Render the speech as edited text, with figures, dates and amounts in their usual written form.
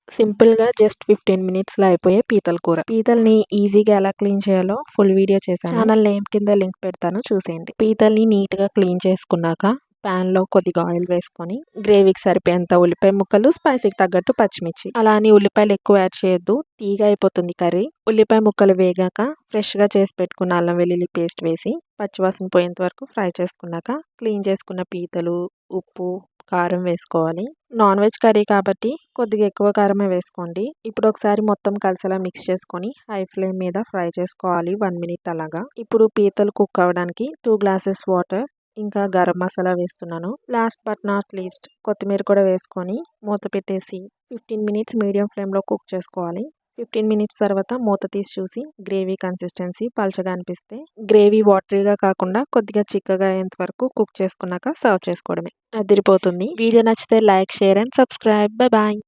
సింపుల్‌గా జస్ట్ 15 మినిట్స్‌లో అయిపోయే పీతల కూర. పీతల్ని ఈజీగా ఎలా క్లీన్ చేయాలో ఫుల్ వీడియో చేశాను. ఛానల్ నేమ్ కింద లింక్ పెడతాను చూసేయండి. పీతల్ని నీట్‌గా క్లీన్ చేసుకున్నాక ప్యాన్‌లో కొద్దిగా ఆయిల్ వేసుకొని గ్రేవీకి సరిపోయేంత ఉల్లిపాయ ముక్కలు, స్పైసీకి తగ్గట్టు పచ్చిమిర్చి. అలా అని ఉల్లిపాయలు ఎక్కువ యాడ్ చేయొద్దు. తీగ అయిపోతుంది కర్రీ. ఉల్లిపాయ ముక్కలు వేగాక ఫ్రెష్‌గా చేసి పెట్టుకున్న అల్లం వెల్లుల్లి పేస్ట్ వేసి పచ్చివాసన పోయేంత వరకు ఫ్రై చేసుకున్నాక క్లీన్ చేసుకున్న పీతలు, ఉప్పు, కారం వేసుకోవాలి. నాన్ వెజ్ కర్రీ కాబట్టి కొద్దిగా ఎక్కువ కారమే వేసుకోండి. ఇప్పుడు ఒకసారి మొత్తం కలిసేలా మిక్స్ చేసుకొని హై ఫ్లేమ్ మీద ఫ్రై చేసుకోవాలి 1 మినిట్ అలాగా. ఇప్పుడు పీతలు కుక్ అవ్వడానికి 2 గ్లాసెస్ వాటర్ ఇంకా గరం మసాలా వేస్తున్నాను. లాస్ట్ బట్ నాట్ లీస్ట్ కొత్తిమీర కూడా వేసుకొని మూత పెట్టేసి 15 మినిట్స్ మీడియం ఫ్లేమ్లో కుక్ చేసుకోవాలి. 15 మినిట్స్ తర్వాత మూత తీసి చూసి గ్రేవీ కన్సిస్టెన్సీ పల్చగా అనిపిస్తే గ్రేవీ వాటరీగా కాకుండా కొద్దిగా చిక్కగా అయ్యేంత వరకు కుక్ చేసుకున్నాక సర్వ్ చేసుకోవడమే. అదిరిపోతుంది. వీడియో నచ్చితే like, share and subscribe. Bye.